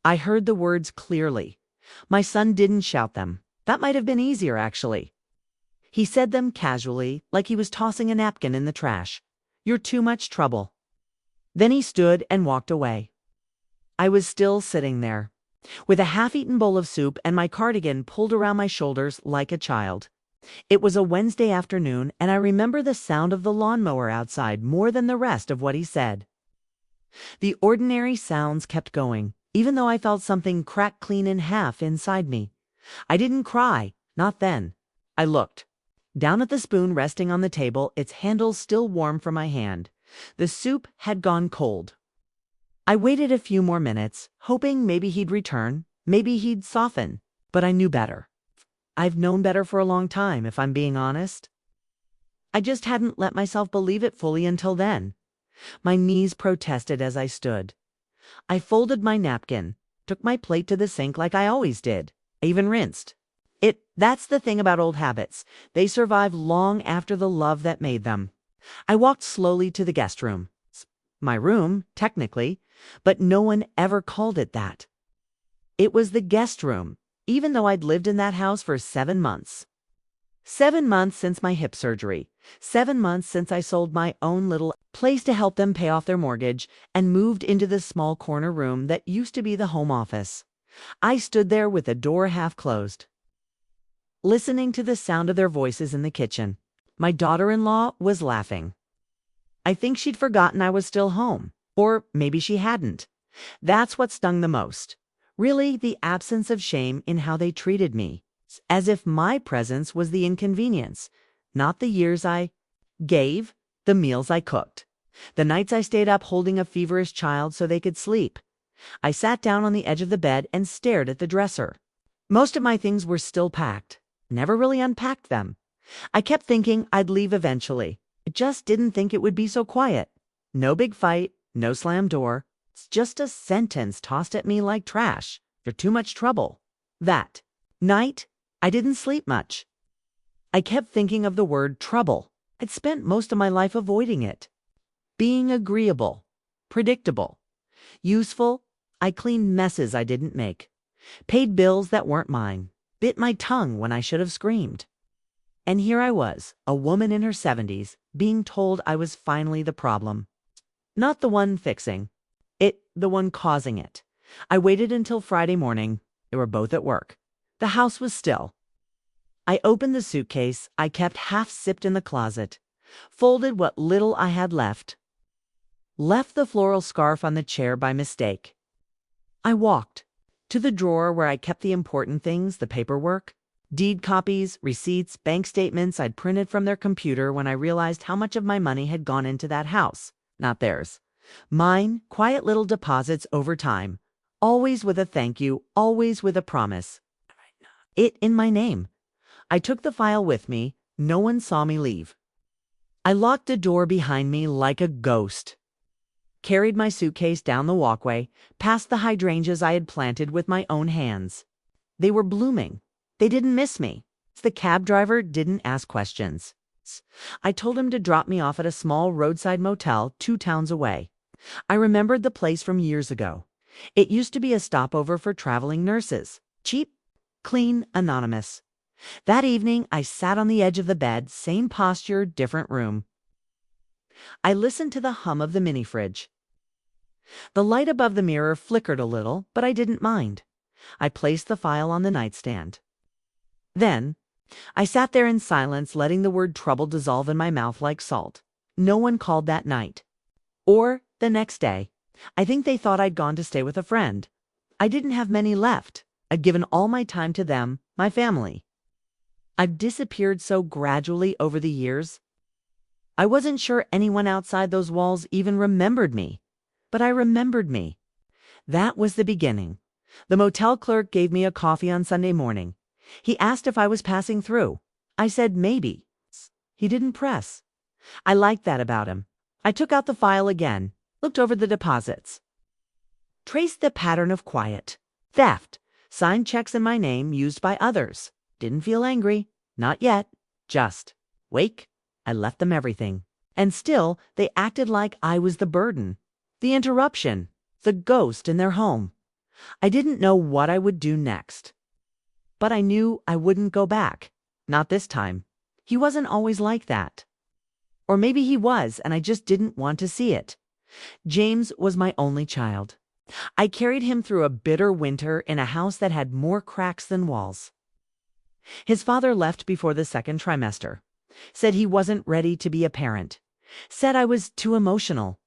I heard the words clearly. My son didn't shout them. That might have been easier, actually. He said them casually, like he was tossing a napkin in the trash. "You're too much trouble." Then he stood and walked away. I was still sitting there, with a half-eaten bowl of soup and my cardigan pulled around my shoulders like a child. It was a Wednesday afternoon, and I remember the sound of the lawnmower outside more than the rest of what he said. The ordinary sounds kept going, even though I felt something crack clean in half inside me. I didn't cry, not then. I looked down at the spoon resting on the table, its handle still warm from my hand. The soup had gone cold. I waited a few more minutes, hoping maybe he'd return, maybe he'd soften, but I knew better. I've known better for a long time, if I'm being honest. I just hadn't let myself believe it fully until then. My knees protested as I stood. I folded my napkin, took my plate to the sink like I always did. I even rinsed. That's the thing about old habits. They survive long after the love that made them. I walked slowly to the guest room. My room, technically, but no one ever called it that. It was the guest room, even though I'd lived in that house for 7 months. 7 months since my hip surgery. 7 months since I sold my own little place to help them pay off their mortgage and moved into the small corner room that used to be the home office. I stood there with the door half closed, listening to the sound of their voices in the kitchen. My daughter-in-law was laughing. I think she'd forgotten I was still home. Or maybe she hadn't. That's what stung the most. Really, the absence of shame in how they treated me. As if my presence was the inconvenience, not the years I gave, the meals I cooked, the nights I stayed up holding a feverish child so they could sleep. I sat down on the edge of the bed and stared at the dresser. Most of my things were still packed. Never really unpacked them. I kept thinking I'd leave eventually. I just didn't think it would be so quiet. No big fight, no slam door. It's just a sentence tossed at me like trash. "You're too much trouble." That night, I didn't sleep much. I kept thinking of the word trouble. I'd spent most of my life avoiding it. Being agreeable, predictable, useful. I cleaned messes I didn't make, paid bills that weren't mine, bit my tongue when I should have screamed. And here I was, a woman in her 70s, being told I was finally the problem. Not the one fixing it, the one causing it. I waited until Friday morning. They were both at work. The house was still. I opened the suitcase I kept half-zipped in the closet, folded what little I had left the floral scarf on the chair by mistake. I walked to the drawer where I kept the important things, the paperwork, deed copies, receipts, bank statements I'd printed from their computer when I realized how much of my money had gone into that house, not theirs. Mine, quiet little deposits over time, always with a thank you, always with a promise. It in my name. I took the file with me. No one saw me leave. I locked the door behind me like a ghost. Carried my suitcase down the walkway, past the hydrangeas I had planted with my own hands. They were blooming. They didn't miss me. The cab driver didn't ask questions. I told him to drop me off at a small roadside motel 2 towns away. I remembered the place from years ago. It used to be a stopover for traveling nurses. Cheap, clean, anonymous. That evening, I sat on the edge of the bed, same posture, different room. I listened to the hum of the mini-fridge. The light above the mirror flickered a little, but I didn't mind. I placed the file on the nightstand. Then, I sat there in silence, letting the word trouble dissolve in my mouth like salt. No one called that night. Or the next day. I think they thought I'd gone to stay with a friend. I didn't have many left. I'd given all my time to them, my family. I've disappeared so gradually over the years. I wasn't sure anyone outside those walls even remembered me. But I remembered me. That was the beginning. The motel clerk gave me a coffee on Sunday morning. He asked if I was passing through. I said maybe. He didn't press. I liked that about him. I took out the file again, looked over the deposits. Traced the pattern of quiet. Theft. Signed checks in my name used by others. Didn't feel angry. Not yet. Just. Wake. I left them everything. And still, they acted like I was the burden. The interruption. The ghost in their home. I didn't know what I would do next, but I knew I wouldn't go back. Not this time. He wasn't always like that. Or maybe he was, and I just didn't want to see it. James was my only child. I carried him through a bitter winter in a house that had more cracks than walls. His father left before the second trimester. Said he wasn't ready to be a parent. Said I was too emotional.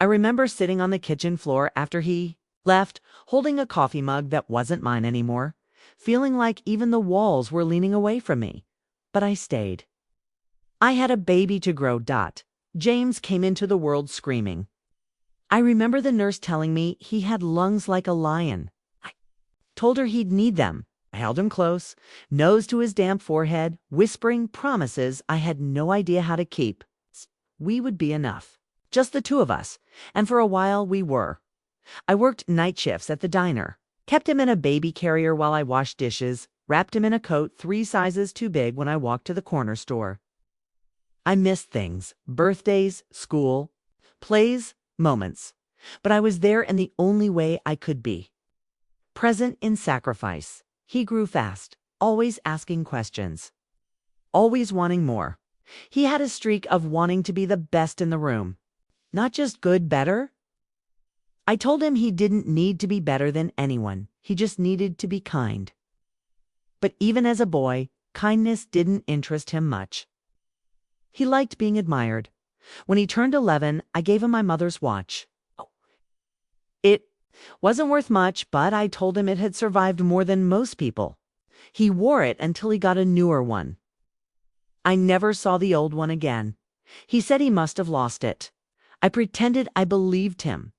I remember sitting on the kitchen floor after he left, holding a coffee mug that wasn't mine anymore, feeling like even the walls were leaning away from me. But I stayed. I had a baby to grow. James came into the world screaming. I remember the nurse telling me he had lungs like a lion. I told her he'd need them. I held him close, nose to his damp forehead, whispering promises I had no idea how to keep. We would be enough. Just the two of us. And for a while we were. I worked night shifts at the diner, kept him in a baby carrier while I washed dishes, wrapped him in a coat 3 sizes too big when I walked to the corner store. I missed things, birthdays, school, plays, moments. But I was there in the only way I could be. Present in sacrifice. He grew fast, always asking questions, always wanting more. He had a streak of wanting to be the best in the room. Not just good, better. I told him he didn't need to be better than anyone. He just needed to be kind. But even as a boy, kindness didn't interest him much. He liked being admired. When he turned 11, I gave him my mother's watch. It wasn't worth much, but I told him it had survived more than most people. He wore it until he got a newer one. I never saw the old one again. He said he must have lost it. I pretended I believed him.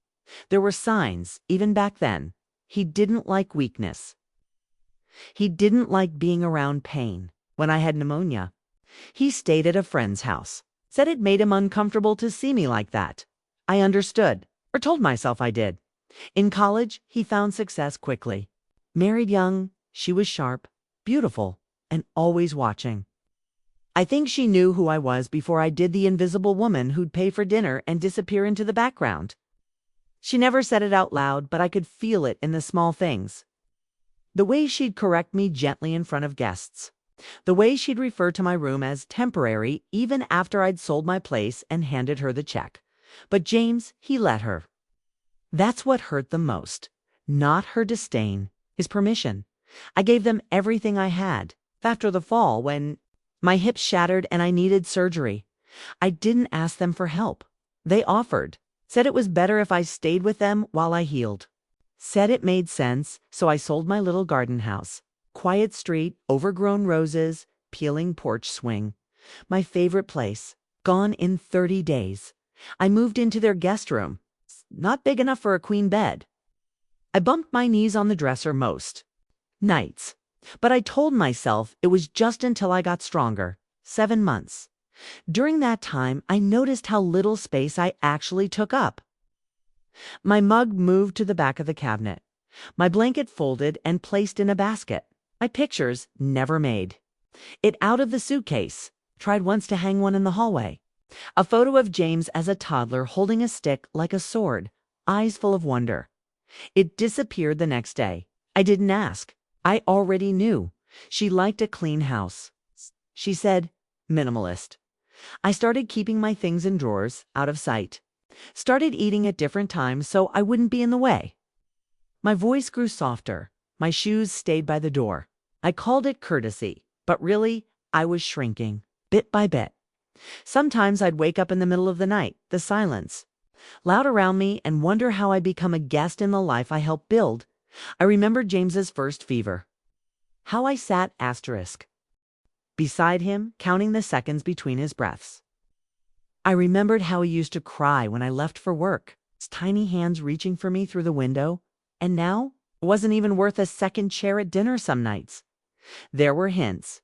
There were signs, even back then. He didn't like weakness. He didn't like being around pain. When I had pneumonia, he stayed at a friend's house. Said it made him uncomfortable to see me like that. I understood, or told myself I did. In college, he found success quickly. Married young, she was sharp, beautiful, and always watching. I think she knew who I was before I did the invisible woman who'd pay for dinner and disappear into the background. She never said it out loud, but I could feel it in the small things. The way she'd correct me gently in front of guests. The way she'd refer to my room as temporary even after I'd sold my place and handed her the check. But James, he let her. That's what hurt the most. Not her disdain, his permission. I gave them everything I had. After the fall, when my hips shattered and I needed surgery, I didn't ask them for help. They offered. Said it was better if I stayed with them while I healed. Said it made sense, so I sold my little garden house. Quiet street, overgrown roses, peeling porch swing. My favorite place. Gone in 30 days. I moved into their guest room. Not big enough for a queen bed. I bumped my knees on the dresser most nights. But I told myself it was just until I got stronger. 7 months. During that time, I noticed how little space I actually took up. My mug moved to the back of the cabinet. My blanket folded and placed in a basket. My pictures never made it out of the suitcase. Tried once to hang one in the hallway. A photo of James as a toddler holding a stick like a sword, eyes full of wonder. It disappeared the next day. I didn't ask. I already knew. She liked a clean house. She said, minimalist. I started keeping my things in drawers, out of sight. Started eating at different times so I wouldn't be in the way. My voice grew softer. My shoes stayed by the door. I called it courtesy, but really, I was shrinking, bit by bit. Sometimes I'd wake up in the middle of the night, the silence, loud around me, and wonder how I'd become a guest in the life I helped build. I remembered James's first fever. How I sat beside him, counting the seconds between his breaths. I remembered how he used to cry when I left for work, his tiny hands reaching for me through the window, and now it wasn't even worth a second chair at dinner some nights. There were hints.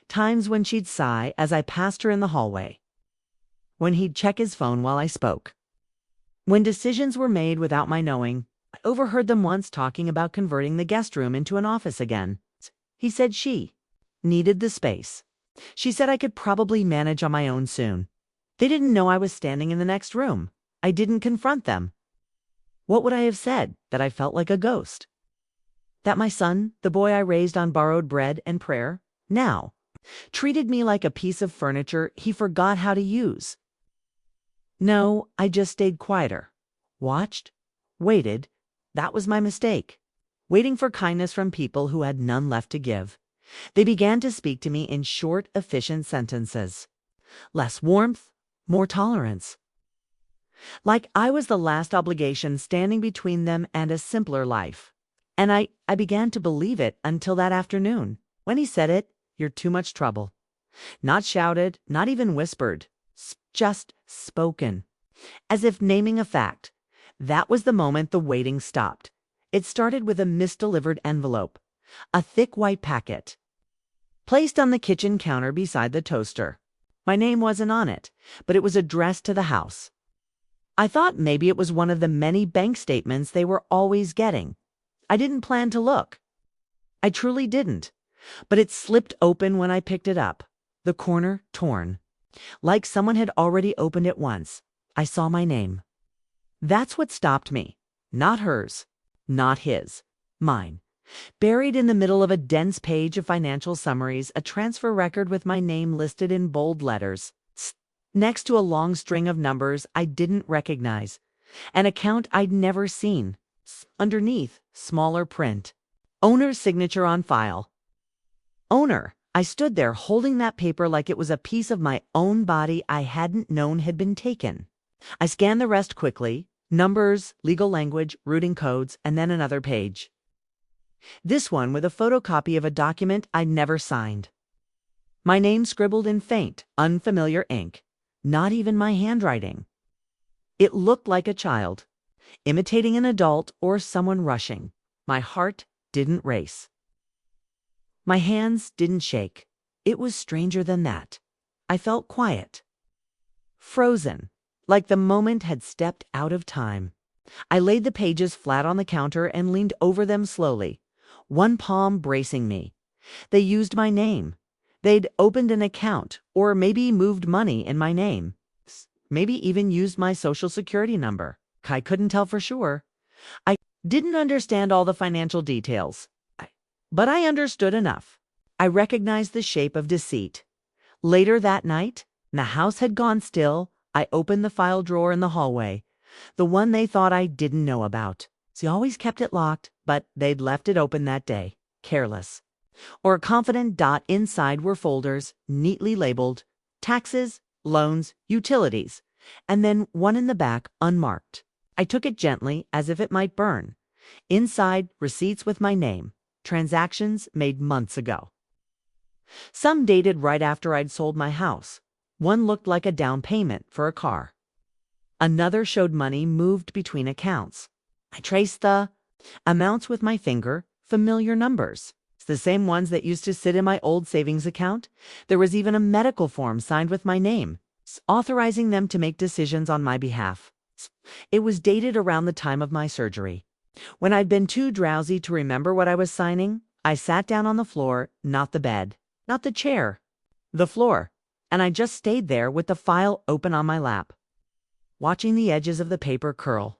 Times when she'd sigh as I passed her in the hallway. When he'd check his phone while I spoke. When decisions were made without my knowing. I overheard them once talking about converting the guest room into an office again. He said she needed the space. She said I could probably manage on my own soon. They didn't know I was standing in the next room. I didn't confront them. What would I have said? That I felt like a ghost? That my son, the boy I raised on borrowed bread and prayer, now treated me like a piece of furniture he forgot how to use. No, I just stayed quieter. Watched. Waited. That was my mistake. Waiting for kindness from people who had none left to give. They began to speak to me in short, efficient sentences. Less warmth, more tolerance. Like I was the last obligation standing between them and a simpler life. And I began to believe it until that afternoon. When he said it, "You're too much trouble." Not shouted, not even whispered. Just spoken. As if naming a fact. That was the moment the waiting stopped. It started with a misdelivered envelope. A thick white packet. Placed on the kitchen counter beside the toaster. My name wasn't on it, but it was addressed to the house. I thought maybe it was one of the many bank statements they were always getting. I didn't plan to look. I truly didn't. But it slipped open when I picked it up. The corner torn. Like someone had already opened it once. I saw my name. That's what stopped me. Not hers. Not his. Mine. Buried in the middle of a dense page of financial summaries, a transfer record with my name listed in bold letters. Next to a long string of numbers I didn't recognize. An account I'd never seen. Underneath, smaller print. Owner's signature on file. Owner. I stood there holding that paper like it was a piece of my own body I hadn't known had been taken. I scanned the rest quickly. Numbers, legal language, routing codes, and then another page. This one with a photocopy of a document I'd never signed. My name scribbled in faint, unfamiliar ink. Not even my handwriting. It looked like a child, imitating an adult or someone rushing. My heart didn't race. My hands didn't shake. It was stranger than that. I felt quiet. Frozen, like the moment had stepped out of time. I laid the pages flat on the counter and leaned over them slowly, one palm bracing me. They used my name. They'd opened an account, or maybe moved money in my name. Maybe even used my social security number. I couldn't tell for sure. I didn't understand all the financial details. But I understood enough. I recognized the shape of deceit. Later that night, the house had gone still. I opened the file drawer in the hallway, the one they thought I didn't know about. She always kept it locked, but they'd left it open that day, careless. Or a confident dot inside were folders, neatly labeled, taxes, loans, utilities, and then one in the back, unmarked. I took it gently, as if it might burn. Inside, receipts with my name, transactions made months ago. Some dated right after I'd sold my house. One looked like a down payment for a car. Another showed money moved between accounts. I traced the amounts with my finger, familiar numbers. It's the same ones that used to sit in my old savings account. There was even a medical form signed with my name, authorizing them to make decisions on my behalf. It was dated around the time of my surgery. When I'd been too drowsy to remember what I was signing, I sat down on the floor, not the bed, not the chair, the floor, and I just stayed there with the file open on my lap, watching the edges of the paper curl.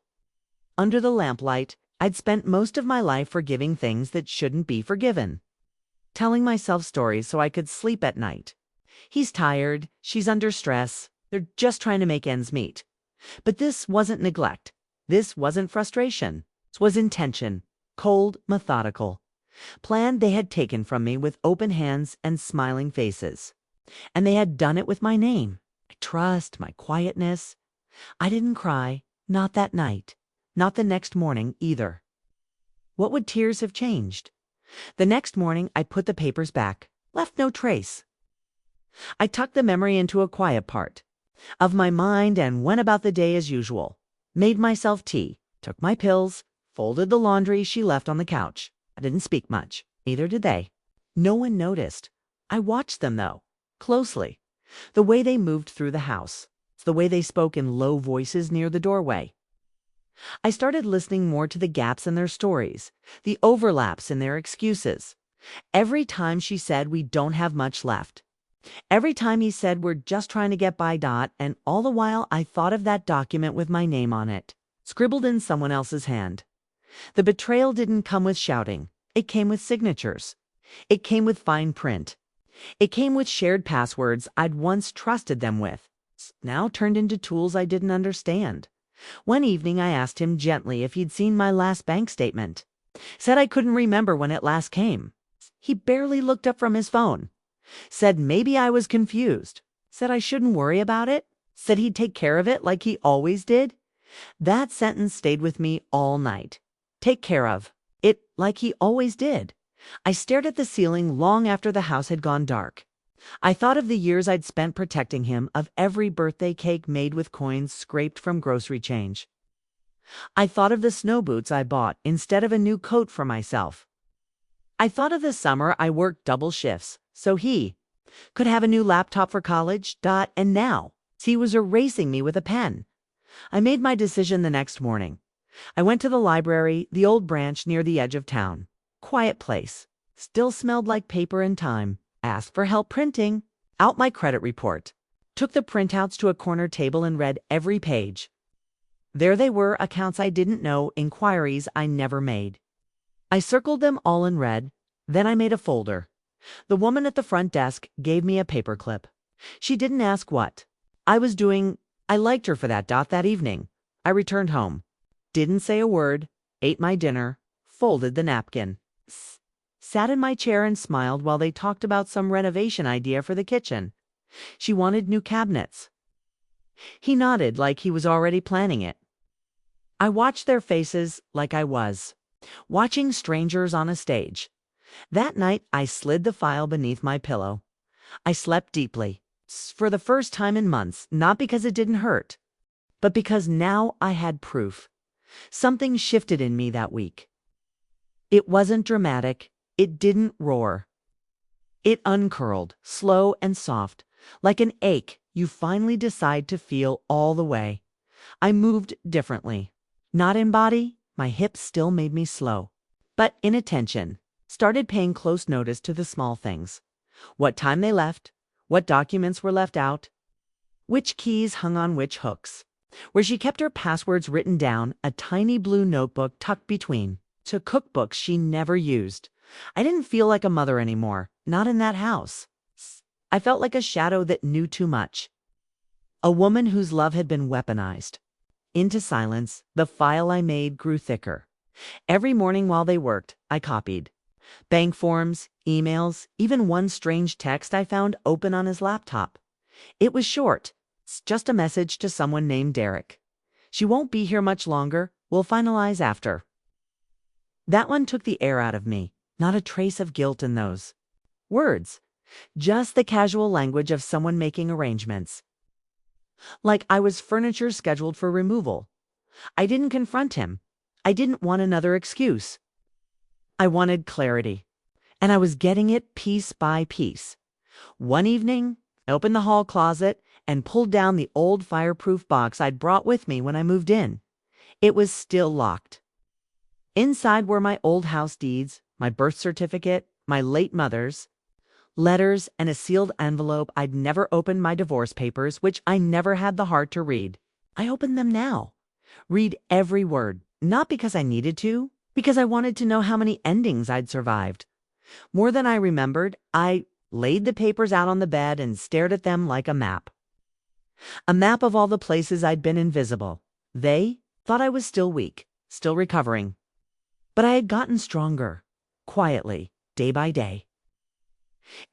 Under the lamplight, I'd spent most of my life forgiving things that shouldn't be forgiven. Telling myself stories so I could sleep at night. He's tired, she's under stress, they're just trying to make ends meet. But this wasn't neglect. This wasn't frustration. This was intention, cold, methodical. Planned they had taken from me with open hands and smiling faces. And they had done it with my name, my trust, my quietness. I didn't cry, not that night, not the next morning either. What would tears have changed? The next morning I put the papers back, left no trace. I tucked the memory into a quiet part of my mind and went about the day as usual. Made myself tea, took my pills, folded the laundry she left on the couch. I didn't speak much, neither did they. No one noticed. I watched them, though, closely. The way they moved through the house, the way they spoke in low voices near the doorway. I started listening more to the gaps in their stories, the overlaps in their excuses. Every time she said we don't have much left. Every time he said we're just trying to get by, and all the while I thought of that document with my name on it, scribbled in someone else's hand. The betrayal didn't come with shouting. It came with signatures. It came with fine print. It came with shared passwords I'd once trusted them with, now turned into tools I didn't understand. One evening I asked him gently if he'd seen my last bank statement. Said I couldn't remember when it last came. He barely looked up from his phone. Said maybe I was confused. Said I shouldn't worry about it. Said he'd take care of it like he always did. That sentence stayed with me all night. Take care of it like he always did. I stared at the ceiling long after the house had gone dark. I thought of the years I'd spent protecting him, of every birthday cake made with coins scraped from grocery change. I thought of the snow boots I bought instead of a new coat for myself. I thought of the summer I worked double shifts so he could have a new laptop for college. And now he was erasing me with a pen. I made my decision the next morning. I went to the library, the old branch near the edge of town. Quiet place. Still smelled like paper and time. Asked for help printing. Out my credit report. Took the printouts to a corner table and read every page. There they were, accounts I didn't know, inquiries I never made. I circled them all in red. Then I made a folder. The woman at the front desk gave me a paperclip. She didn't ask what I was doing. I liked her for that evening. I returned home. Didn't say a word. Ate my dinner. Folded the napkin. Sat in my chair and smiled while they talked about some renovation idea for the kitchen. She wanted new cabinets. He nodded like he was already planning it. I watched their faces like I was watching strangers on a stage. That night, I slid the file beneath my pillow. I slept deeply, for the first time in months, not because it didn't hurt, but because now I had proof. Something shifted in me that week. It wasn't dramatic. It didn't roar. It uncurled, slow and soft, like an ache you finally decide to feel all the way. I moved differently. Not in body, my hips still made me slow, but in attention. Started paying close notice to the small things. What time they left, what documents were left out, which keys hung on which hooks, where she kept her passwords written down, a tiny blue notebook tucked between, to cookbooks she never used. I didn't feel like a mother anymore, not in that house. I felt like a shadow that knew too much. A woman whose love had been weaponized. Into silence, the file I made grew thicker. Every morning while they worked, I copied. Bank forms, emails, even one strange text I found open on his laptop. It was short. It's just a message to someone named Derek. She won't be here much longer. We'll finalize after. That one took the air out of me. Not a trace of guilt in those words. Just the casual language of someone making arrangements. Like I was furniture scheduled for removal. I didn't confront him. I didn't want another excuse. I wanted clarity, and I was getting it piece by piece. One evening, I opened the hall closet and pulled down the old fireproof box I'd brought with me when I moved in. It was still locked. Inside were my old house deeds, my birth certificate, my late mother's, letters, and a sealed envelope I'd never opened, my divorce papers, which I never had the heart to read. I opened them now. Read every word, not because I needed to, because I wanted to know how many endings I'd survived. More than I remembered, I laid the papers out on the bed and stared at them like a map. A map of all the places I'd been invisible. They thought I was still weak, still recovering. But I had gotten stronger, quietly, day by day.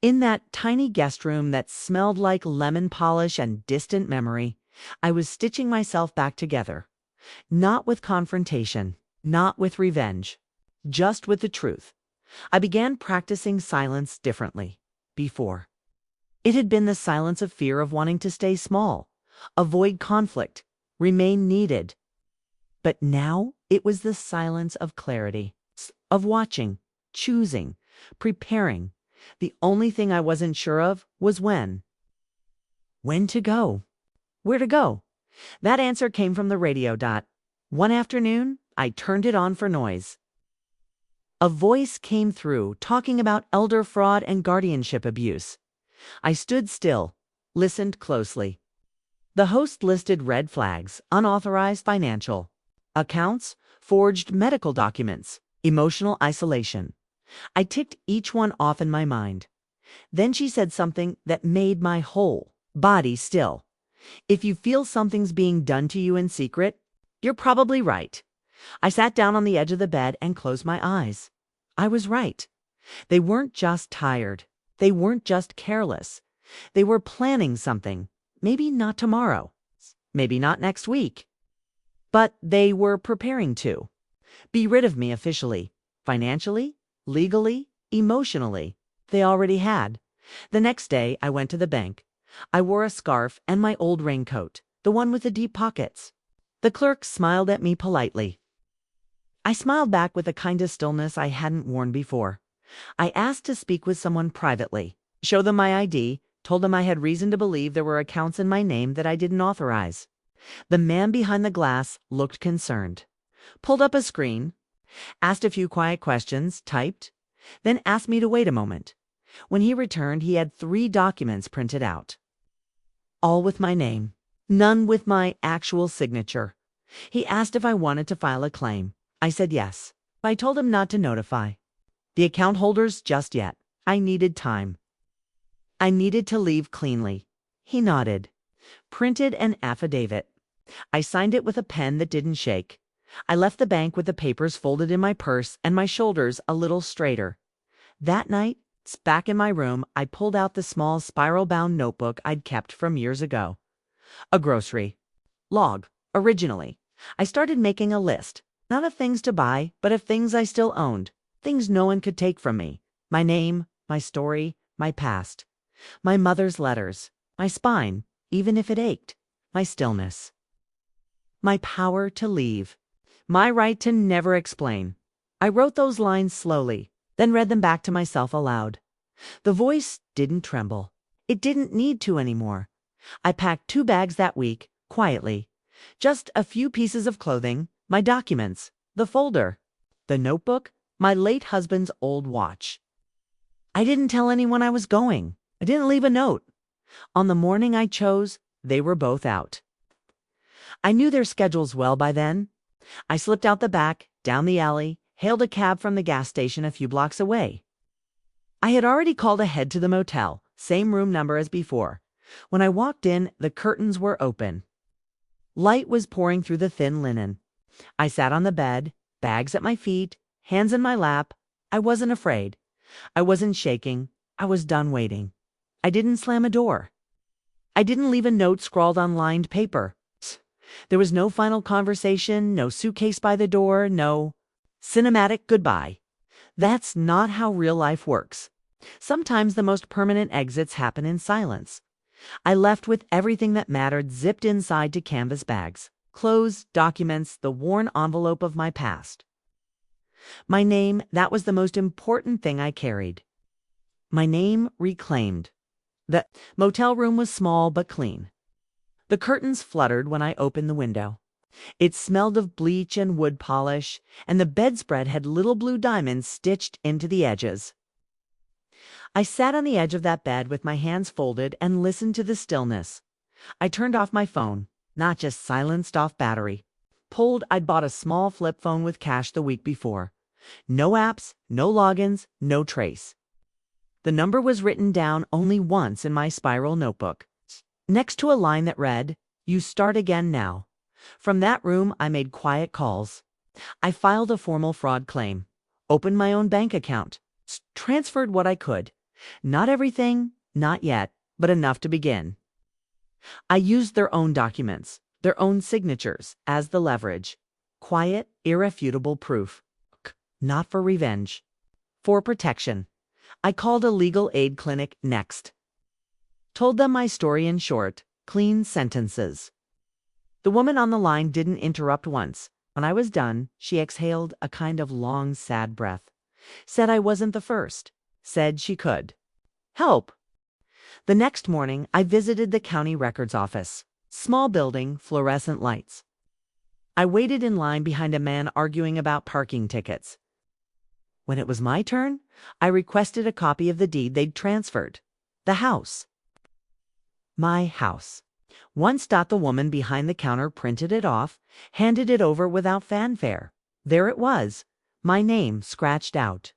In that tiny guest room that smelled like lemon polish and distant memory, I was stitching myself back together. Not with confrontation. Not with revenge, just with the truth. I began practicing silence differently. Before, it had been the silence of fear, of wanting to stay small, avoid conflict, remain needed. But now it was the silence of clarity, of watching, choosing, preparing. The only thing I wasn't sure of was when. When to go. Where to go. That answer came from the radio. One afternoon, I turned it on for noise. A voice came through talking about elder fraud and guardianship abuse. I stood still, listened closely. The host listed red flags: unauthorized financial accounts, forged medical documents, emotional isolation. I ticked each one off in my mind. Then she said something that made my whole body still. If you feel something's being done to you in secret, you're probably right. I sat down on the edge of the bed and closed my eyes. I was right. They weren't just tired. They weren't just careless. They were planning something. Maybe not tomorrow. Maybe not next week. But they were preparing to be rid of me officially, financially, legally, emotionally. They already had. The next day, I went to the bank. I wore a scarf and my old raincoat, the one with the deep pockets. The clerk smiled at me politely. I smiled back with a kind of stillness I hadn't worn before. I asked to speak with someone privately, show them my ID, told them I had reason to believe there were accounts in my name that I didn't authorize. The man behind the glass looked concerned, pulled up a screen, asked a few quiet questions, typed, then asked me to wait a moment. When he returned, he had 3 documents printed out, all with my name, none with my actual signature. He asked if I wanted to file a claim. I said yes. I told him not to notify the account holders just yet. I needed time. I needed to leave cleanly. He nodded, printed an affidavit. I signed it with a pen that didn't shake. I left the bank with the papers folded in my purse and my shoulders a little straighter. That night, back in my room, I pulled out the small spiral-bound notebook I'd kept from years ago. A grocery log, originally. I started making a list, not of things to buy, but of things I still owned, things no one could take from me. My name, my story, my past. My mother's letters, my spine, even if it ached, my stillness. My power to leave, my right to never explain. I wrote those lines slowly, then read them back to myself aloud. The voice didn't tremble. It didn't need to anymore. I packed 2 bags that week, quietly. Just a few pieces of clothing, my documents, the folder, the notebook, my late husband's old watch. I didn't tell anyone I was going. I didn't leave a note. On the morning I chose, they were both out. I knew their schedules well by then. I slipped out the back, down the alley, hailed a cab from the gas station a few blocks away. I had already called ahead to the motel, same room number as before. When I walked in, the curtains were open. Light was pouring through the thin linen. I sat on the bed, bags at my feet, hands in my lap. I wasn't afraid. I wasn't shaking. I was done waiting. I didn't slam a door. I didn't leave a note scrawled on lined paper. There was no final conversation, no suitcase by the door, no cinematic goodbye. That's not how real life works. Sometimes the most permanent exits happen in silence. I left with everything that mattered zipped inside to canvas bags. Clothes, documents, the worn envelope of my past. My name, that was the most important thing I carried. My name reclaimed. The motel room was small but clean. The curtains fluttered when I opened the window. It smelled of bleach and wood polish, and the bedspread had little blue diamonds stitched into the edges. I sat on the edge of that bed with my hands folded and listened to the stillness. I turned off my phone, not just silenced off battery. I'd bought a small flip phone with cash the week before. No apps, no logins, no trace. The number was written down only once in my spiral notebook, next to a line that read, "You start again now." From that room, I made quiet calls. I filed a formal fraud claim, opened my own bank account, transferred what I could. Not everything, not yet, but enough to begin. I used their own documents, their own signatures, as the leverage. Quiet, irrefutable proof. Not for revenge. For protection. I called a legal aid clinic next. Told them my story in short, clean sentences. The woman on the line didn't interrupt once. When I was done, she exhaled a kind of long, sad breath. Said I wasn't the first. Said she could help. The next morning, I visited the county records office. Small building, fluorescent lights. I waited in line behind a man arguing about parking tickets. When it was my turn, I requested a copy of the deed they'd transferred. The house. My house. Once the woman behind the counter printed it off, handed it over without fanfare. There it was, my name scratched out.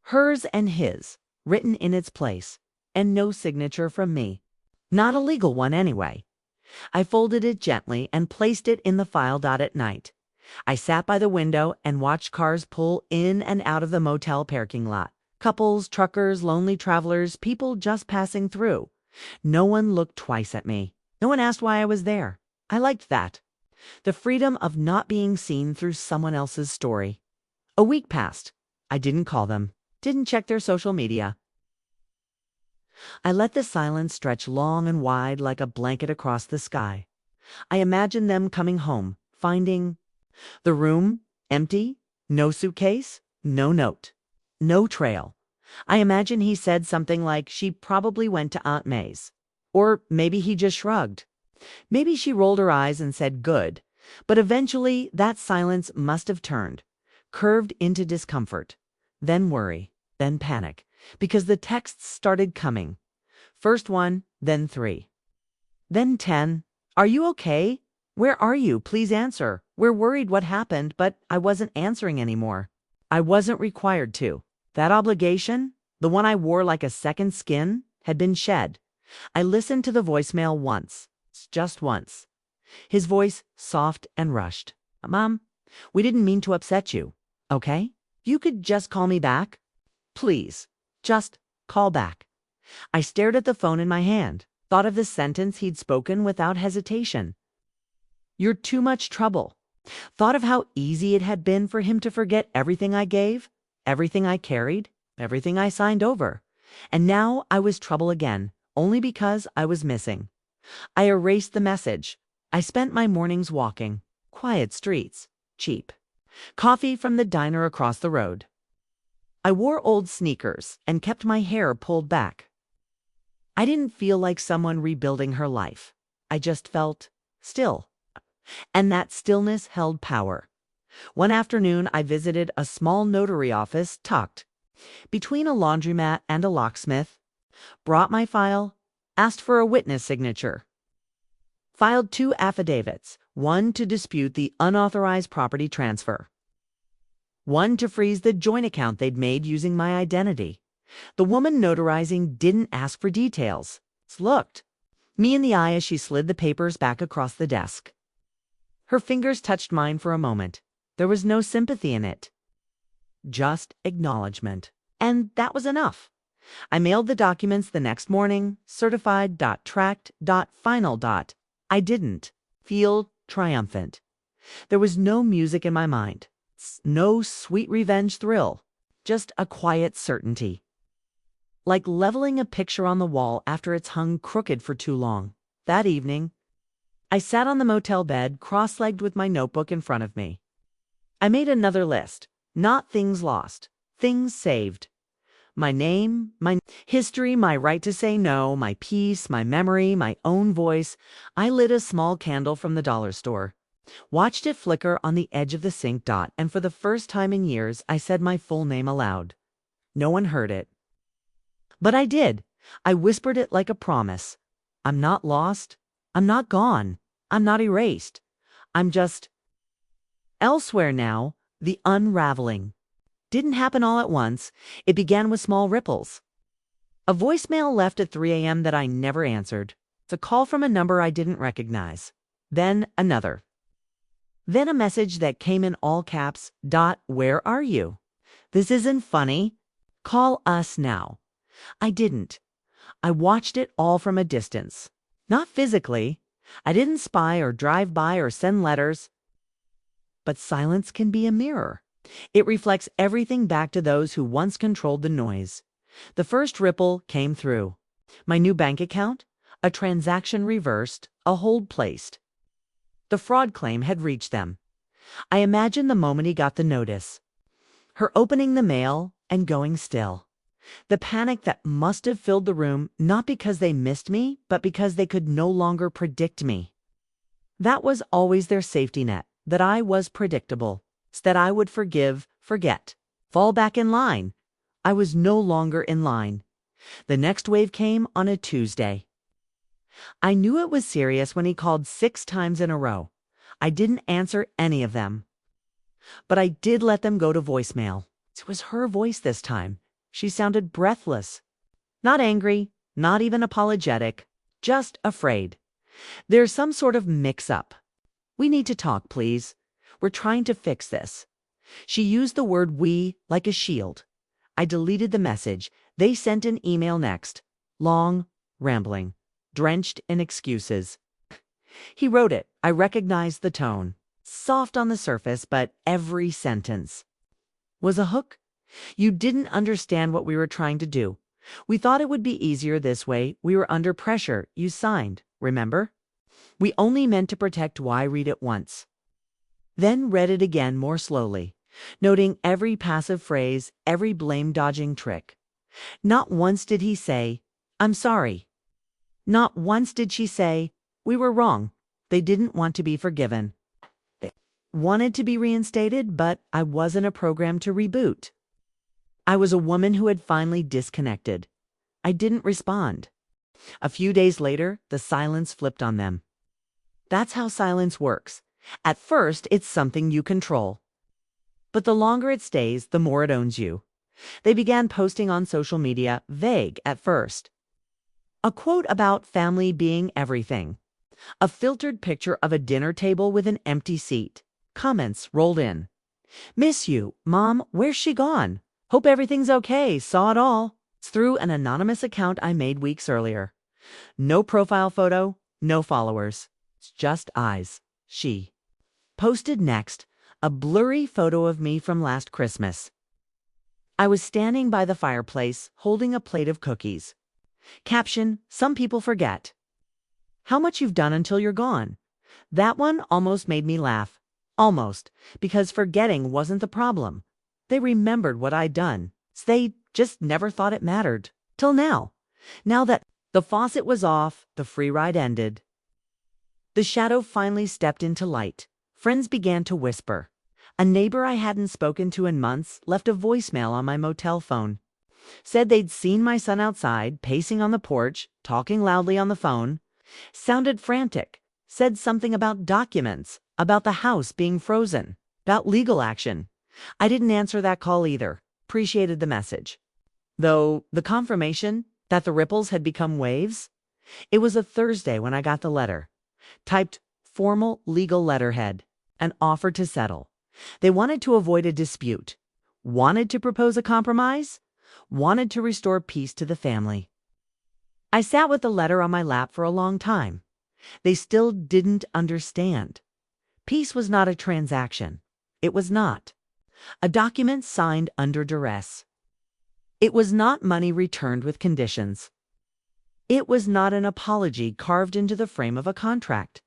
Hers and his, written in its place, and no signature from me. Not a legal one anyway. I folded it gently and placed it in the file. At night, I sat by the window and watched cars pull in and out of the motel parking lot. Couples, truckers, lonely travelers, people just passing through. No one looked twice at me. No one asked why I was there. I liked that. The freedom of not being seen through someone else's story. A week passed. I didn't call them, didn't check their social media. I let the silence stretch long and wide like a blanket across the sky. I imagined them coming home, finding the room empty, no suitcase, no note, no trail. I imagine he said something like she probably went to Aunt May's. Or maybe he just shrugged. Maybe she rolled her eyes and said good. But eventually that silence must have turned, curved into discomfort, then worry, then panic, because the texts started coming. First one, then 3. Then 10. Are you okay? Where are you? Please answer. We're worried what happened, but I wasn't answering anymore. I wasn't required to. That obligation, the one I wore like a second skin, had been shed. I listened to the voicemail once, just once. His voice soft and rushed. Mom, we didn't mean to upset you, okay? You could just call me back? Please, just call back. I stared at the phone in my hand, thought of the sentence he'd spoken without hesitation. You're too much trouble. Thought of how easy it had been for him to forget everything I gave, everything I carried, everything I signed over. And now I was trouble again, only because I was missing. I erased the message. I spent my mornings walking. Quiet streets. Cheap. Coffee from the diner across the road. I wore old sneakers and kept my hair pulled back. I didn't feel like someone rebuilding her life. I just felt still. And that stillness held power. One afternoon, I visited a small notary office tucked between a laundromat and a locksmith, brought my file, asked for a witness signature, filed 2 affidavits, one to dispute the unauthorized property transfer, one to freeze the joint account they'd made using my identity. The woman notarizing didn't ask for details. Looked me in the eye as she slid the papers back across the desk. Her fingers touched mine for a moment. There was no sympathy in it. Just acknowledgement. And that was enough. I mailed the documents the next morning, certified, tracked, final. I didn't feel triumphant. There was no music in my mind, no sweet revenge thrill, just a quiet certainty. Like leveling a picture on the wall after it's hung crooked for too long. That evening, I sat on the motel bed, cross-legged with my notebook in front of me. I made another list, not things lost, things saved. My name, my history, my right to say no, my peace, my memory, my own voice. I lit a small candle from the dollar store, watched it flicker on the edge of the sink. And for the first time in years, I said my full name aloud. No one heard it. But I did. I whispered it like a promise. I'm not lost. I'm not gone. I'm not erased. I'm just elsewhere now. The unraveling didn't happen all at once. It began with small ripples. A voicemail left at 3 a.m. that I never answered. It's a call from a number I didn't recognize. Then another. Then a message that came in all caps. Where are you? This isn't funny. Call us now. I didn't. I watched it all from a distance. Not physically. I didn't spy or drive by or send letters. But silence can be a mirror. It reflects everything back to those who once controlled the noise. The first ripple came through. My new bank account, a transaction reversed, a hold placed. The fraud claim had reached them. I imagined the moment he got the notice. Her opening the mail and going still. The panic that must have filled the room, not because they missed me, but because they could no longer predict me. That was always their safety net, that I was predictable, that I would forgive, forget, fall back in line. I was no longer in line. The next wave came on a Tuesday. I knew it was serious when he called 6 times in a row. I didn't answer any of them. But I did let them go to voicemail. It was her voice this time. She sounded breathless. Not angry, not even apologetic, just afraid. There's some sort of mix-up. We need to talk, please. We're trying to fix this. She used the word we like a shield. I deleted the message. They sent an email next. Long, rambling, drenched in excuses. He wrote it. I recognized the tone. Soft on the surface, but every sentence was a hook. You didn't understand what we were trying to do. We thought it would be easier this way. We were under pressure. You signed, remember? We only meant to protect why. Read it once. Then read it again more slowly, noting every passive phrase, every blame-dodging trick. Not once did he say, I'm sorry. Not once did she say, we were wrong. They didn't want to be forgiven. They wanted to be reinstated, but I wasn't a program to reboot. I was a woman who had finally disconnected. I didn't respond. A few days later, the silence flipped on them. That's how silence works. At first, it's something you control. But the longer it stays, the more it owns you. They began posting on social media, vague at first. A quote about family being everything. A filtered picture of a dinner table with an empty seat. Comments rolled in. Miss you, Mom, where's she gone? Hope everything's okay, saw it all. It's through an anonymous account I made weeks earlier. No profile photo, no followers. It's just eyes. She posted next, a blurry photo of me from last Christmas. I was standing by the fireplace, holding a plate of cookies. Caption, some people forget. How much you've done until you're gone. That one almost made me laugh. Almost, because forgetting wasn't the problem. They remembered what I'd done. They just never thought it mattered. Till now. Now that the faucet was off, the free ride ended. The shadow finally stepped into light. Friends began to whisper. A neighbor I hadn't spoken to in months left a voicemail on my motel phone. Said they'd seen my son outside, pacing on the porch, talking loudly on the phone. Sounded frantic. Said something about documents, about the house being frozen, about legal action. I didn't answer that call either. Appreciated the message. Though the confirmation that the ripples had become waves? It was a Thursday when I got the letter. Typed formal legal letterhead. An offer to settle. They wanted to avoid a dispute. Wanted to propose a compromise. Wanted to restore peace to the family. I sat with the letter on my lap for a long time. They still didn't understand. Peace was not a transaction. It was not. A document signed under duress. It was not money returned with conditions. It was not an apology carved into the frame of a contract.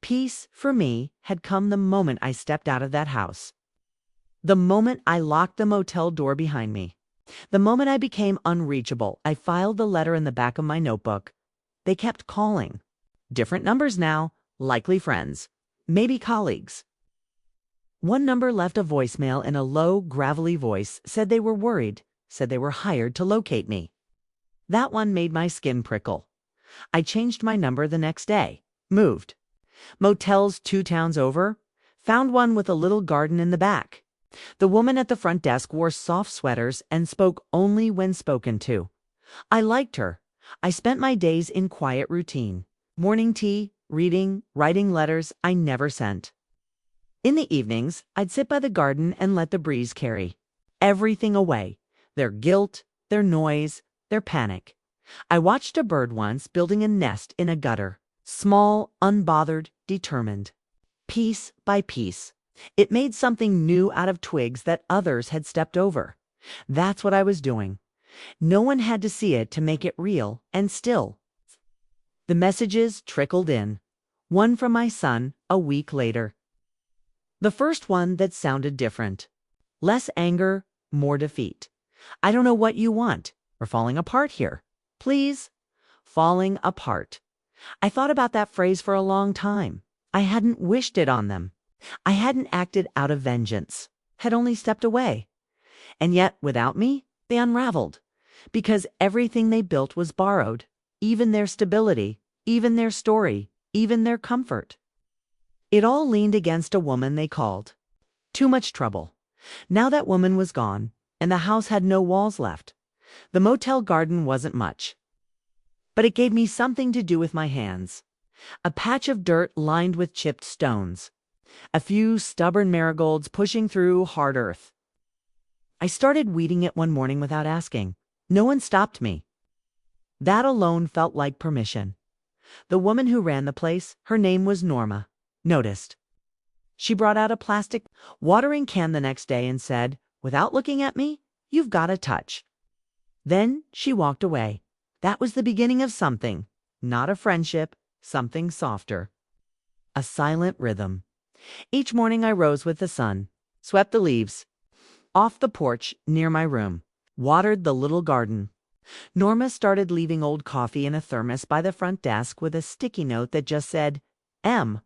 Peace, for me, had come the moment I stepped out of that house. The moment I locked the motel door behind me. The moment I became unreachable, I filed the letter in the back of my notebook. They kept calling. Different numbers now, likely friends, maybe colleagues. One number left a voicemail in a low, gravelly voice, said they were worried, said they were hired to locate me. That one made my skin prickle. I changed my number the next day, moved. Motels 2 towns over, found one with a little garden in the back. The woman at the front desk wore soft sweaters and spoke only when spoken to. I liked her. I spent my days in quiet routine. Morning tea, reading, writing letters I never sent. In the evenings, I'd sit by the garden and let the breeze carry everything away. Their guilt, their noise, their panic. I watched a bird once building a nest in a gutter. Small, unbothered, determined. Piece by piece. It made something new out of twigs that others had stepped over. That's what I was doing. No one had to see it to make it real and still. The messages trickled in. One from my son a week later. The first one that sounded different. Less anger, more defeat. I don't know what you want. We're falling apart here. Please. Falling apart. I thought about that phrase for a long time. I hadn't wished it on them. I hadn't acted out of vengeance. Had only stepped away. And yet, without me, they unraveled. Because everything they built was borrowed. Even their stability, even their story, even their comfort. It all leaned against a woman they called. Too much trouble. Now that woman was gone, and the house had no walls left. The motel garden wasn't much, but it gave me something to do with my hands. A patch of dirt lined with chipped stones. A few stubborn marigolds pushing through hard earth. I started weeding it one morning without asking. No one stopped me. That alone felt like permission. The woman who ran the place, her name was Norma, noticed. She brought out a plastic watering can the next day and said, without looking at me, "You've got a touch." Then she walked away. That was the beginning of something. Not a friendship, something softer. A silent rhythm. Each morning I rose with the sun, swept the leaves off the porch near my room, watered the little garden. Norma started leaving old coffee in a thermos by the front desk with a sticky note that just said, M.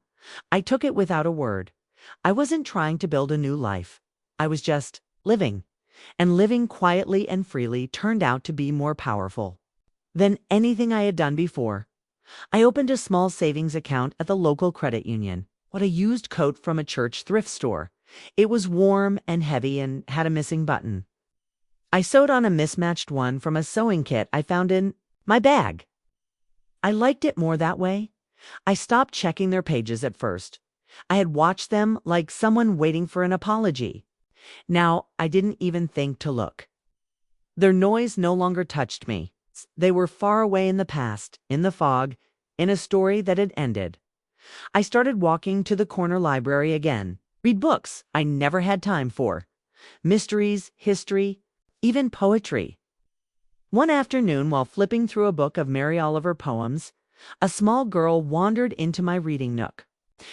I took it without a word. I wasn't trying to build a new life. I was just living. And living quietly and freely turned out to be more powerful than anything I had done before. I opened a small savings account at the local credit union. What a used coat from a church thrift store. It was warm and heavy and had a missing button. I sewed on a mismatched one from a sewing kit I found in my bag. I liked it more that way. I stopped checking their pages at first. I had watched them like someone waiting for an apology. Now I didn't even think to look. Their noise no longer touched me. They were far away in the past, in the fog, in a story that had ended. I started walking to the corner library again. Read books I never had time for. Mysteries, history, even poetry. One afternoon, while flipping through a book of Mary Oliver poems, a small girl wandered into my reading nook.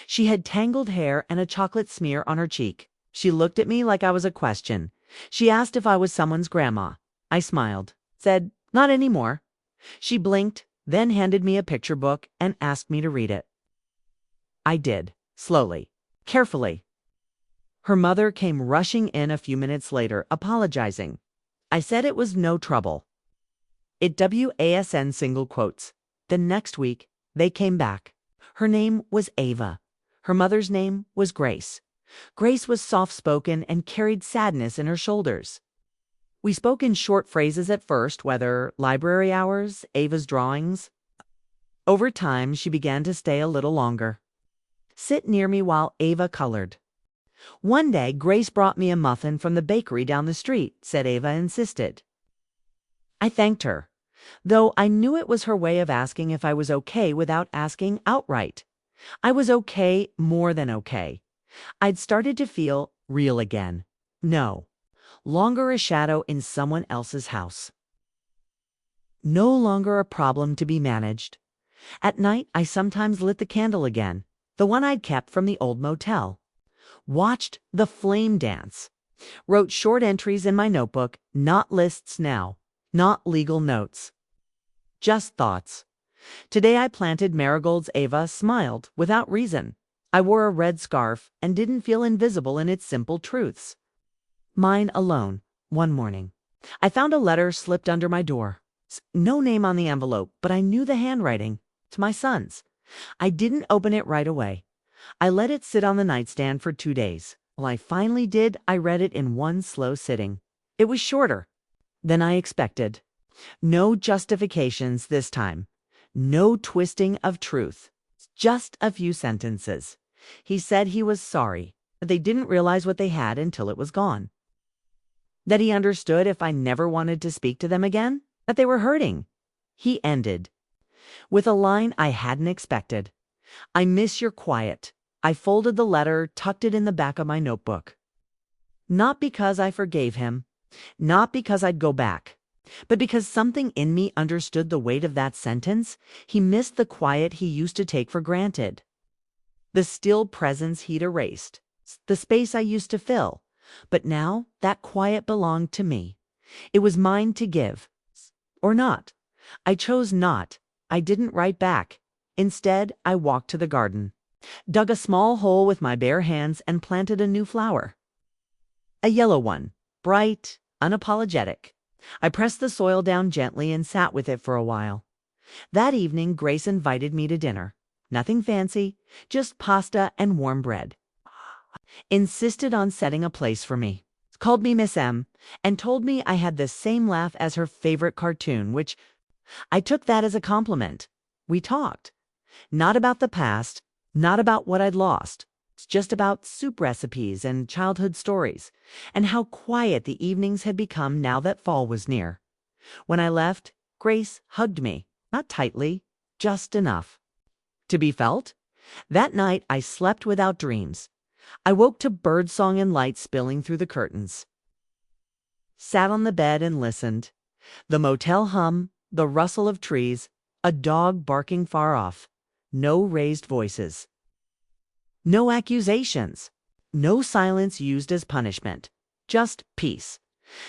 She had tangled hair and a chocolate smear on her cheek. She looked at me like I was a question. She asked if I was someone's grandma. I smiled, said, "Not anymore." She blinked, then handed me a picture book and asked me to read it. I did, slowly, carefully. Her mother came rushing in a few minutes later, apologizing. I said it was no trouble. It WASN single quotes. The next week, they came back. Her name was Ava. Her mother's name was Grace. Grace was soft-spoken and carried sadness in her shoulders. We spoke in short phrases at first, whether library hours, Ava's drawings. Over time, she began to stay a little longer. Sit near me while Ava colored. One day, Grace brought me a muffin from the bakery down the street, said Ava insisted. I thanked her, though I knew it was her way of asking if I was okay without asking outright. I was okay, more than okay. I'd started to feel real again. No longer a shadow in someone else's house. No longer a problem to be managed. At night, I sometimes lit the candle again, the one I'd kept from the old motel. Watched the flame dance. Wrote short entries in my notebook, not lists now, not legal notes. Just thoughts. Today I planted marigolds. Ava smiled without reason. I wore a red scarf and didn't feel invisible in its simple truths. Mine alone, one morning. I found a letter slipped under my door. No name on the envelope, but I knew the handwriting. To my sons. I didn't open it right away. I let it sit on the nightstand for 2 days. When I finally did, I read it in one slow sitting. It was shorter than I expected. No justifications this time. No twisting of truth. Just a few sentences. He said he was sorry, that they didn't realize what they had until it was gone. That he understood if I never wanted to speak to them again, that they were hurting. He ended with a line I hadn't expected. I miss your quiet. I folded the letter, tucked it in the back of my notebook. Not because I forgave him, not because I'd go back, but because something in me understood the weight of that sentence. He missed the quiet he used to take for granted. The still presence he'd erased, the space I used to fill. But now that quiet belonged to me. It was mine to give. Or not. I chose not. I didn't write back. Instead, I walked to the garden, dug a small hole with my bare hands and planted a new flower. A yellow one, bright, unapologetic. I pressed the soil down gently and sat with it for a while. That evening, Grace invited me to dinner. Nothing fancy, just pasta and warm bread. Insisted on setting a place for me. called me Miss M, and told me I had the same laugh as her favorite cartoon, which I took that as a compliment. We talked. Not about the past, not about what I'd lost. It's just about soup recipes and childhood stories, and how quiet the evenings had become now that fall was near. When I left, Grace hugged me, not tightly, just enough to be felt. That night I slept without dreams. I woke to birdsong and light spilling through the curtains. Sat on the bed and listened. The motel hum, the rustle of trees, a dog barking far off. No raised voices. No accusations. No silence used as punishment. Just peace.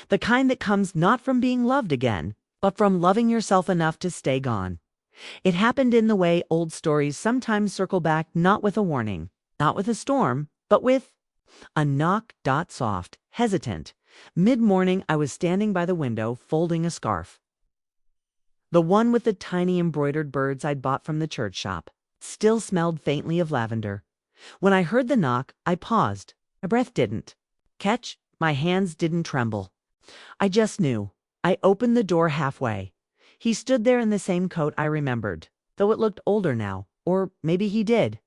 The kind that comes not from being loved again, but from loving yourself enough to stay gone. It happened in the way old stories sometimes circle back, not with a warning, not with a storm, but with a knock. Soft, hesitant. Mid-morning, I was standing by the window, folding a scarf. The one with the tiny embroidered birds I'd bought from the church shop. Still smelled faintly of lavender. When I heard the knock, I paused. My breath didn't catch, my hands didn't tremble. I just knew. I opened the door halfway. He stood there in the same coat I remembered, though it looked older now, or maybe he did.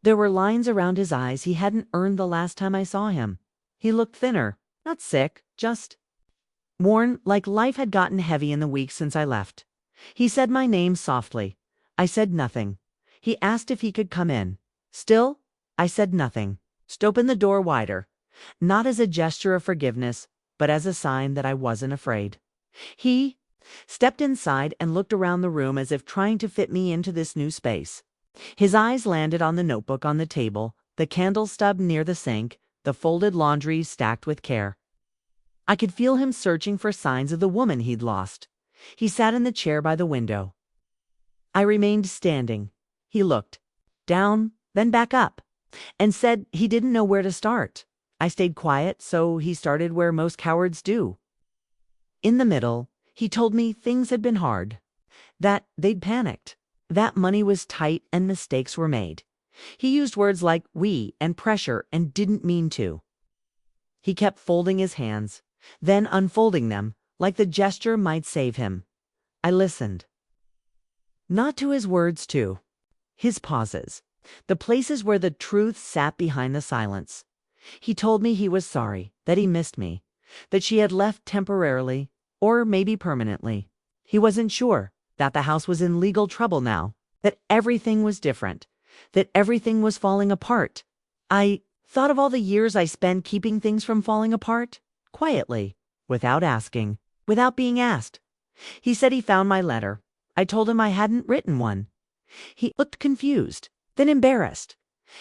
There were lines around his eyes he hadn't earned the last time I saw him. He looked thinner, not sick, just worn, like life had gotten heavy in the weeks since I left. He said my name softly. I said nothing. He asked if he could come in. Still, I said nothing. Just opened the door wider, not as a gesture of forgiveness, but as a sign that I wasn't afraid. He stepped inside and looked around the room as if trying to fit me into this new space. His eyes landed on the notebook on the table, the candle stub near the sink, the folded laundry stacked with care. I could feel him searching for signs of the woman he'd lost. He sat in the chair by the window. I remained standing. He looked down, then back up, and said he didn't know where to start. I stayed quiet, so he started where most cowards do. In the middle, he told me things had been hard, that they'd panicked, that money was tight and mistakes were made. He used words like we and pressure and didn't mean to. He kept folding his hands, then unfolding them, like the gesture might save him. I listened. Not to his words, to his pauses, the places where the truth sat behind the silence. He told me he was sorry, that he missed me, that she had left temporarily, or maybe permanently. He wasn't sure, that the house was in legal trouble now, that everything was different, that everything was falling apart. I thought of all the years I spent keeping things from falling apart, quietly, without asking, without being asked. He said he found my letter. I told him I hadn't written one. He looked confused, then embarrassed.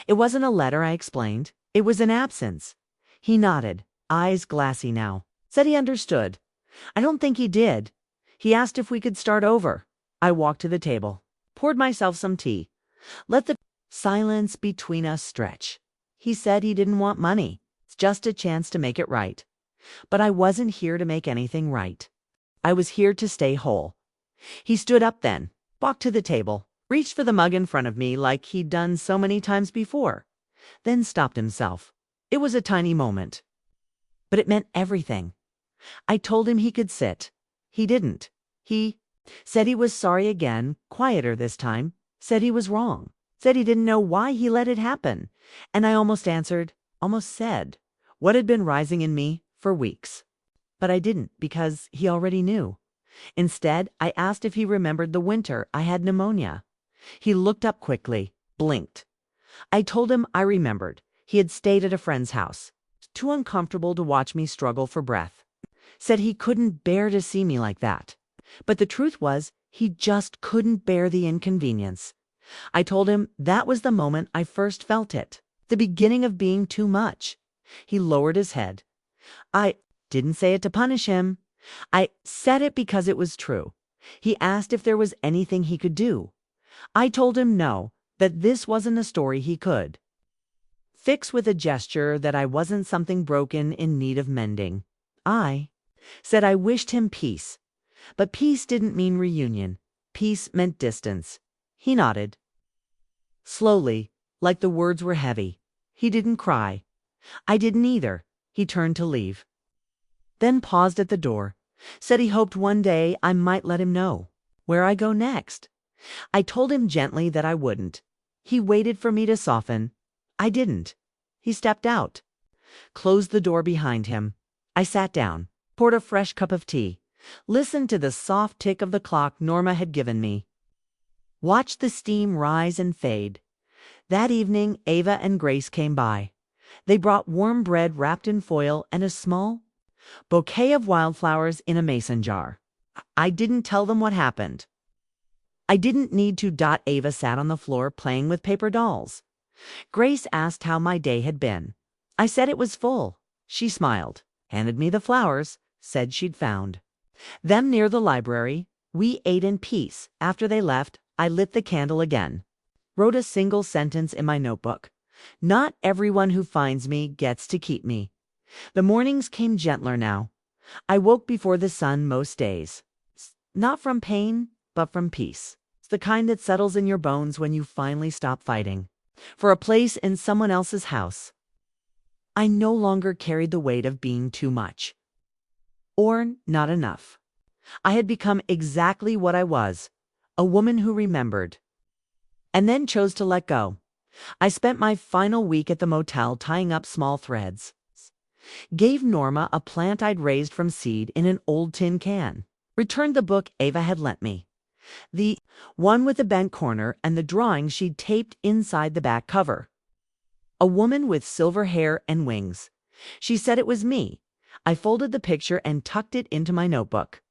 It wasn't a letter, I explained. It was an absence. He nodded, eyes glassy now, said he understood. I don't think he did. He asked if we could start over. I walked to the table, poured myself some tea, let the silence between us stretch. He said he didn't want money. It's just a chance to make it right. But I wasn't here to make anything right. I was here to stay whole. He stood up then, walked to the table, reached for the mug in front of me like he'd done so many times before, then stopped himself. It was a tiny moment, but it meant everything. I told him he could sit. He didn't. He said he was sorry again, quieter this time, said he was wrong, said he didn't know why he let it happen. And I almost answered, almost said, what had been rising in me for weeks. But I didn't, because he already knew. Instead, I asked if he remembered the winter I had pneumonia. He looked up quickly, blinked. I told him I remembered. He had stayed at a friend's house, too uncomfortable to watch me struggle for breath. Said he couldn't bear to see me like that. But the truth was, he just couldn't bear the inconvenience. I told him that was the moment I first felt it, the beginning of being too much. He lowered his head. I didn't say it to punish him. I said it because it was true. He asked if there was anything he could do. I told him no, that this wasn't a story he could fix with a gesture, that I wasn't something broken in need of mending. I said I wished him peace. But peace didn't mean reunion. Peace meant distance. He nodded. Slowly, like the words were heavy. He didn't cry. I didn't either. He turned to leave, then paused at the door, said he hoped one day I might let him know where I go next. I told him gently that I wouldn't. He waited for me to soften. I didn't. He stepped out, closed the door behind him. I sat down, poured a fresh cup of tea, listened to the soft tick of the clock Norma had given me, watched the steam rise and fade. That evening, Ava and Grace came by. They brought warm bread wrapped in foil and a small bouquet of wildflowers in a mason jar. I didn't tell them what happened. I didn't need to. Ava sat on the floor playing with paper dolls. Grace asked how my day had been. I said it was full. She smiled, handed me the flowers, said she'd found them near the library. We ate in peace. After they left, I lit the candle again, wrote a single sentence in my notebook. Not everyone who finds me gets to keep me. The mornings came gentler now. I woke before the sun most days. Not from pain, but from peace. It's the kind that settles in your bones when you finally stop fighting for a place in someone else's house. I no longer carried the weight of being too much or not enough. I had become exactly what I was, a woman who remembered, and then chose to let go. I spent my final week at the motel tying up small threads. Gave Norma a plant I'd raised from seed in an old tin can. Returned the book Ava had lent me, the one with the bent corner and the drawing she'd taped inside the back cover. A woman with silver hair and wings. She said it was me. I folded the picture and tucked it into my notebook.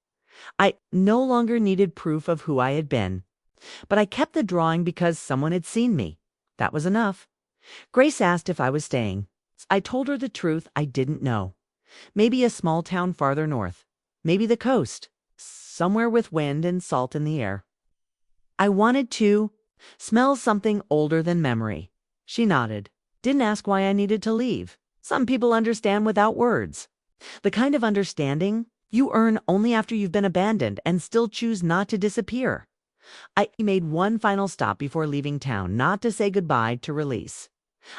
I no longer needed proof of who I had been, but I kept the drawing because someone had seen me. That was enough. Grace asked if I was staying. I told her the truth. I didn't know. Maybe a small town farther north. Maybe the coast. Somewhere with wind and salt in the air. I wanted to smell something older than memory. She nodded. Didn't ask why I needed to leave. Some people understand without words. The kind of understanding you earn only after you've been abandoned and still choose not to disappear. I made one final stop before leaving town, not to say goodbye, to release.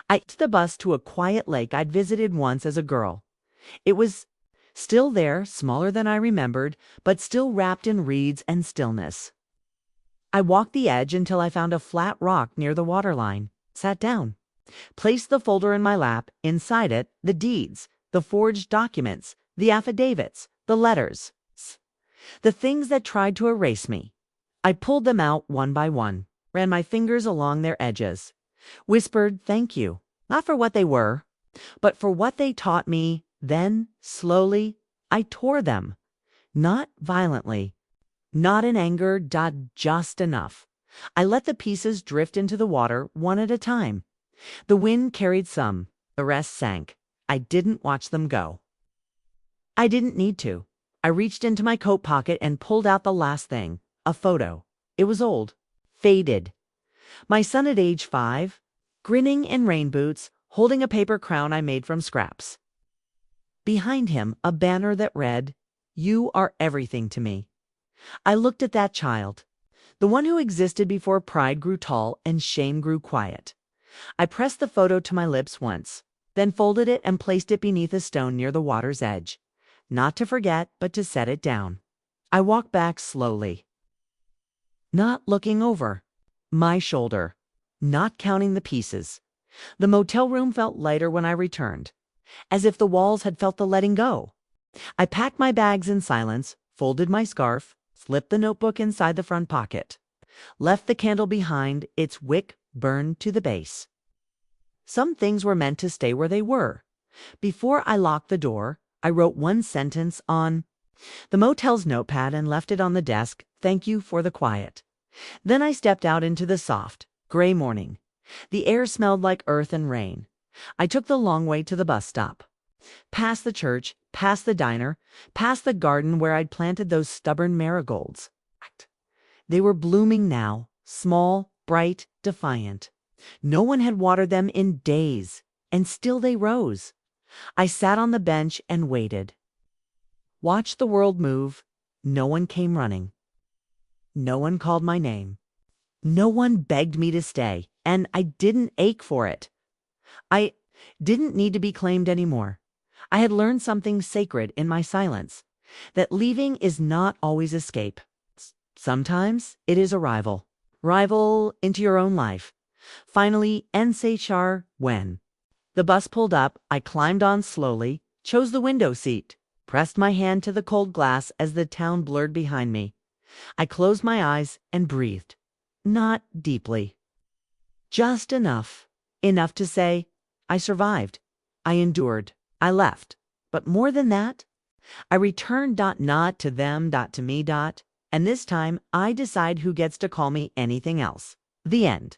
I took the bus to a quiet lake I'd visited once as a girl. It was still there, smaller than I remembered, but still wrapped in reeds and stillness. I walked the edge until I found a flat rock near the waterline, sat down, placed the folder in my lap. Inside it, the deeds, the forged documents, the affidavits, the letters, the things that tried to erase me. I pulled them out one by one, ran my fingers along their edges, whispered thank you, not for what they were, but for what they taught me. Then, slowly, I tore them, not violently, not in anger, just enough. I let the pieces drift into the water one at a time. The wind carried some, the rest sank. I didn't watch them go. I didn't need to. I reached into my coat pocket and pulled out the last thing, a photo. It was old, faded. My son at age 5, grinning in rain boots, holding a paper crown I made from scraps. Behind him, a banner that read, "You are everything to me." I looked at that child, the one who existed before pride grew tall and shame grew quiet. I pressed the photo to my lips once, then folded it and placed it beneath a stone near the water's edge. Not to forget, but to set it down. I walked back slowly, not looking over my shoulder, not counting the pieces. The motel room felt lighter when I returned, as if the walls had felt the letting go. I packed my bags in silence, folded my scarf, slipped the notebook inside the front pocket, left the candle behind, its wick burned to the base. Some things were meant to stay where they were. Before I locked the door, I wrote one sentence on the motel's notepad and left it on the desk. Thank you for the quiet. Then I stepped out into the soft, gray morning. The air smelled like earth and rain. I took the long way to the bus stop. Past the church, past the diner, past the garden where I'd planted those stubborn marigolds. They were blooming now, small, bright, defiant. No one had watered them in days, and still they rose. I sat on the bench and waited. Watched the world move. No one came running. No one called my name. No one begged me to stay, and I didn't ache for it. I didn't need to be claimed anymore. I had learned something sacred in my silence, that leaving is not always escape. Sometimes it is arrival. Rival into your own life. Finally, NCHR when. The bus pulled up, I climbed on slowly, chose the window seat, pressed my hand to the cold glass as the town blurred behind me. I closed my eyes and breathed. Not deeply. Just enough. Enough to say, I survived. I endured. I left. But more than that, I returned not to them to me and this time I decide who gets to call me anything else. The end.